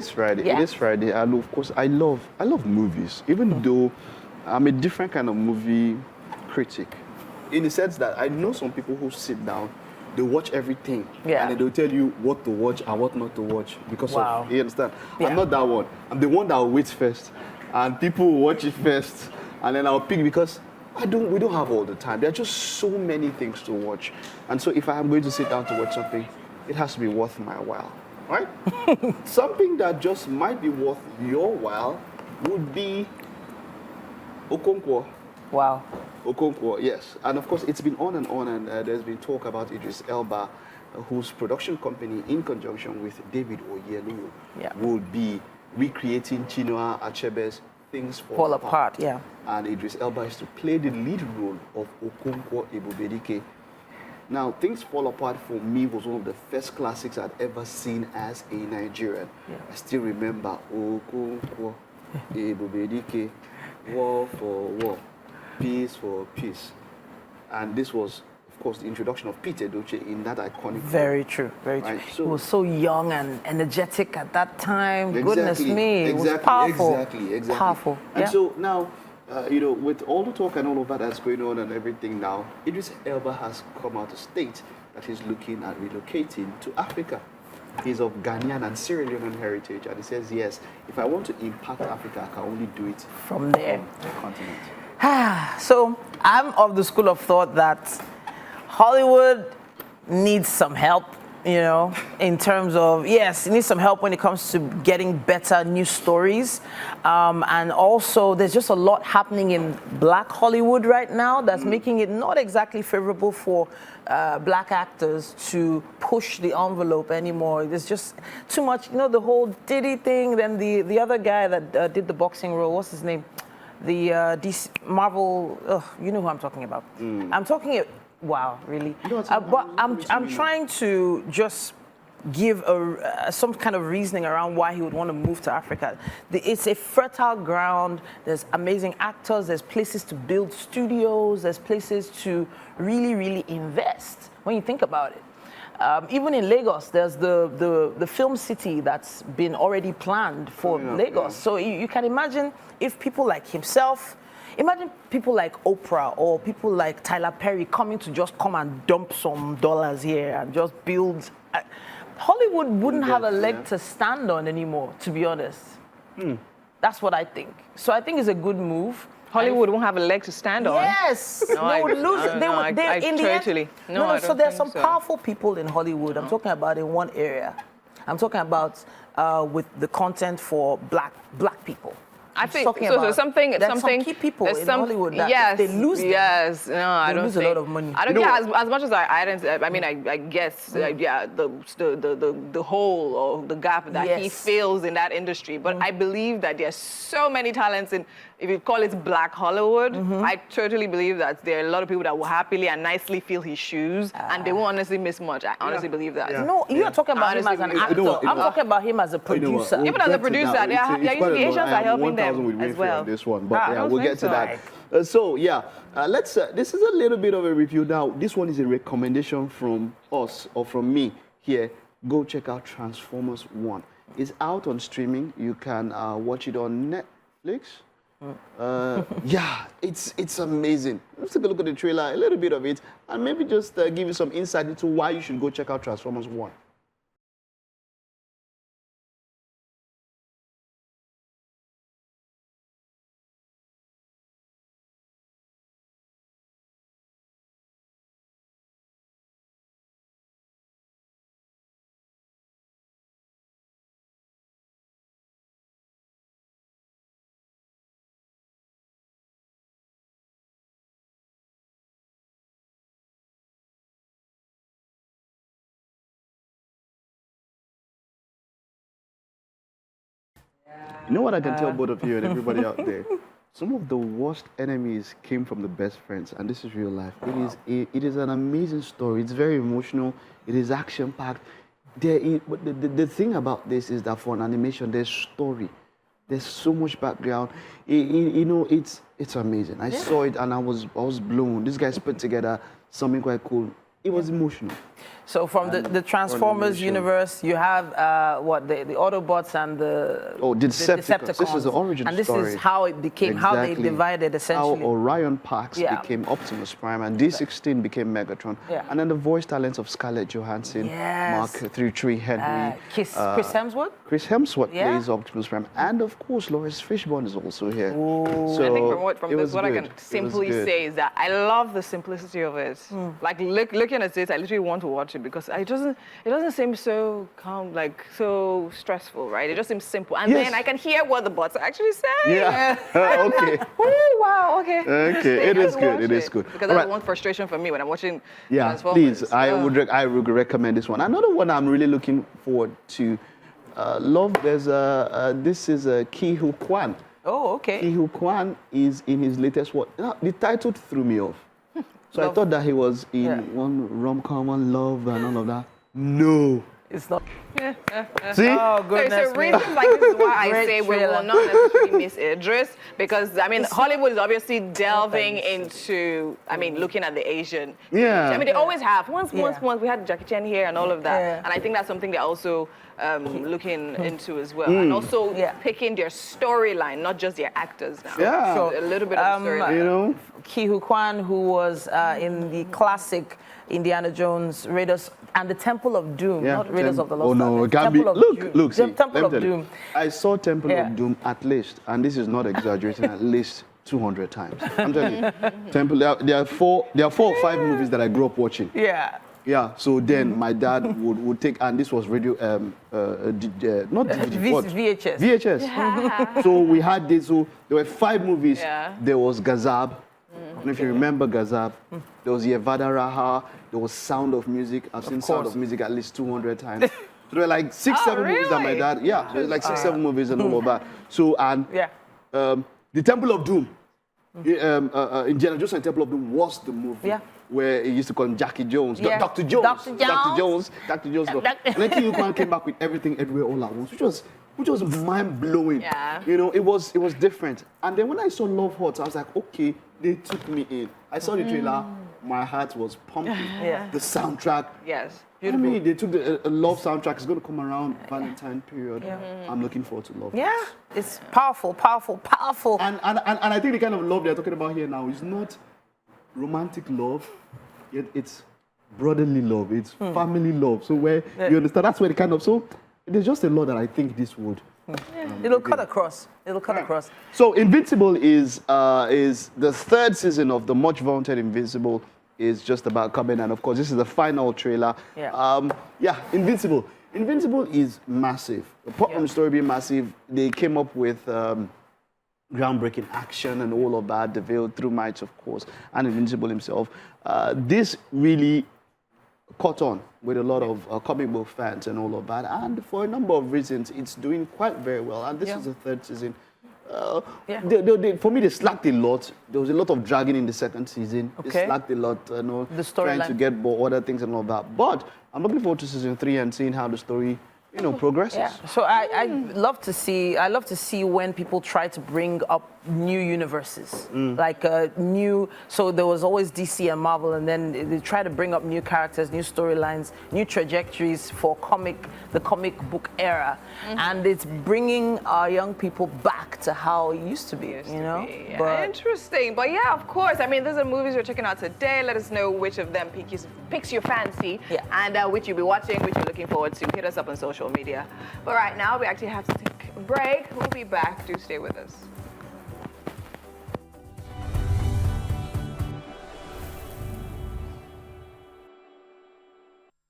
is Friday. Yeah. It is Friday, and of course, I love movies, even though I'm a different kind of movie critic, in the sense that I know some people who sit down, they watch everything, and then they'll tell you what to watch and what not to watch because of, you understand? Yeah. I'm not that one. I'm the one that will wait first, and people will watch it first, and then I'll pick because we don't have all the time. There are just so many things to watch, and so if I am going to sit down to watch something, it has to be worth my while, right? Something that just might be worth your while would be Okonkwo. Wow. Okonkwo, yes. And of course, it's been on, and there's been talk about Idris Elba, whose production company, in conjunction with David Oyelowo, will be recreating Chinua Achebe's Things Fall Apart. Yeah. And Idris Elba is to play the lead role of Okonkwo Ebubedike. Now, Things Fall Apart for me was one of the first classics I'd ever seen as a Nigerian. Yeah. I still remember Okonkwo Ebubedike, War for War, Peace for Peace. And this was, of course, the introduction of Peter Edochie in that iconic Very role. true, very true. Right? So, he was so young and energetic at that time. Exactly, Goodness me, it was powerful. Exactly. Powerful. And so now, with all the talk and all of that that's going on and everything now, Idris Elba has come out to state that he's looking at relocating to Africa. He's of Ghanaian and Sierra Leonean heritage, and he says, yes, if I want to impact Africa, I can only do it from there. The continent. So I'm of the school of thought that Hollywood needs some help, in terms of, yes, it needs some help when it comes to getting better new stories. And also, there's just a lot happening in Black Hollywood right now that's making it not exactly favorable for Black actors to push the envelope anymore. There's just too much, the whole Diddy thing, then the other guy that did the boxing role, what's his name? The DC Marvel, you know who I'm talking about. I'm talking, wow, really? But I'm trying to just give some kind of reasoning around why he would want to move to Africa. It's a fertile ground. There's amazing actors. There's places to build studios. There's places to really, really invest when you think about it. Even in Lagos, there's the film city that's been already planned for Lagos. Yeah. So you can imagine if people like himself, imagine people like Oprah or people like Tyler Perry coming to just come and dump some dollars here and just build. Hollywood wouldn't have a leg to stand on anymore, to be honest. That's what I think. So I think it's a good move. Hollywood won't have a leg to stand on. Yes, they would lose. So there's some powerful people in Hollywood. I'm talking about in one area. I'm talking about with the content for black people. I think so. Something. Some key people in Hollywood that if they lose them, I don't lose a lot of money. I don't get as much as I guess the hole or the gap that he fills in that industry. But I believe that there's so many talents in, if you call it Black Hollywood, I totally believe that there are a lot of people that will happily and nicely fill his shoes, and they won't honestly miss much. I honestly believe that. No, you're talking about him as an actor. I'm talking about him as a producer. Even as a producer, the Asians are helping them as well. On this one, but we'll get to that. Let's. This is a little bit of a review now. This one is a recommendation from us or from me here. Go check out Transformers 1. It's out on streaming. You can watch it on Netflix. It's amazing. Let's take a look at the trailer, a little bit of it, and maybe just give you some insight into why you should go check out Transformers 1. You know what I can tell both of you and everybody out there? Some of the worst enemies came from the best friends, and this is real life. It is an amazing story. It's very emotional. It is action-packed. The thing about this is that for an animation, there's story. There's so much background. It's amazing. I saw it and I was blown. These guys put together something quite cool. It was emotional. So from the Transformers universe, you have the Autobots and the Decepticons. This is the origin and this story. is how it became, how they divided essentially. How Orion Pax became Optimus Prime and D16 became Megatron. Yeah. And then the voice talents of Scarlett Johansson, Mark 33 Henry, Chris Hemsworth. Chris Hemsworth plays Optimus Prime, and of course Lawrence Fishburne is also here. So I think from this, what I can simply say is that I love the simplicity of it. Like looking at it, I literally want to watch it because it doesn't seem so so stressful, right? It just seems simple, and then I can hear what the bots are actually saying. Yeah. Okay. Oh wow. Okay. Okay. It is good. It is good. Because that's one frustration for me when I'm watching. Yeah. Transformers. Please, I would recommend this one. Another one I'm really looking forward to. Love. There's this is Ke Huy Quan. Oh, okay. Ke Huy Quan is in his latest work. The title threw me off. So I thought that he was in one rom-com, one love, and all of that. No. It's not. See? Oh, goodness. So reasons like this is why I say we will not necessarily miss Idris, because I mean Hollywood is obviously delving into looking at the Asian. Yeah. I mean they always have. Once we had Jackie Chan here and all of that, and I think that's something they're also looking into as well, and also picking their storyline, not just their actors now. Yeah. So a little bit of the storyline. You know, Ke Huy Quan, who was in the classic Indiana Jones, Raiders, and the Temple of Doom, not Raiders of the Lost Ark. Oh no, it can't be. Look, see, Temple of Doom. I saw Temple of Doom at least, and this is not exaggerating, at least 200 times. I'm telling you, Temple. There are 4 or 5 movies that I grew up watching. Yeah. Yeah, so then my dad would take, and this was radio, not DVD, what? VHS. VHS. Yeah. So we had this, so there were 5 movies. Yeah. There was Gazab. And if you remember Gazab, there was Yevada Raha, there was Sound of Music. I've seen Sound of Music at least 200 times. So there were like 6, 7 movies that my dad, there was like 6, 7 movies and all of that. So, and the Temple of Doom, Indiana Jones and Temple of Doom was the movie. Yeah. Where he used to call him Jackie Jones, Dr. Jones. And then Ke Huy Quan came back with Everything Everywhere All at Once, which was mind blowing. Yeah. You know, it was different. And then when I saw Love Hot, I was like, okay, they took me in. I saw the trailer, my heart was pumping. The soundtrack. Yes. Beautiful. I mean, they took the Love soundtrack. It's going to come around Valentine period. I'm looking forward to Love. Yeah, it's powerful, powerful, powerful. And I think the kind of love they're talking about here now is not romantic love, yet it's brotherly love, it's family love. So where you understand, that's where the kind of, so there's just a lot that I think this would. It'll cut across. It'll cut across. So Invincible is the 3rd season of the much vaunted Invincible is just about coming, and of course this is the final trailer. Invincible. Invincible is massive. Apart from the story being massive, they came up with groundbreaking action and all of that, the Veiled Through Might, of course, and Invincible himself. This really caught on with a lot of comic book fans and all of that, and for a number of reasons, it's doing quite very well, and this is the 3rd season. For me, they slacked a lot. There was a lot of dragging in the 2nd season. They slacked a lot, the story trying to get other things and all that. But I'm looking forward to season 3 and seeing how the story progresses. Yeah. So I love to see when people try to bring up new universes, like new. So there was always DC and Marvel, and then they try to bring up new characters, new storylines, new trajectories for the comic book era, and it's bringing our young people back to how it used to be. But interesting. But yeah, of course. I mean, those are movies you're checking out today. Let us know which of them piques your fancy, and which you'll be watching, which you're looking forward to. Hit us up on social media. But right now, we actually have to take a break. We'll be back. Do stay with us.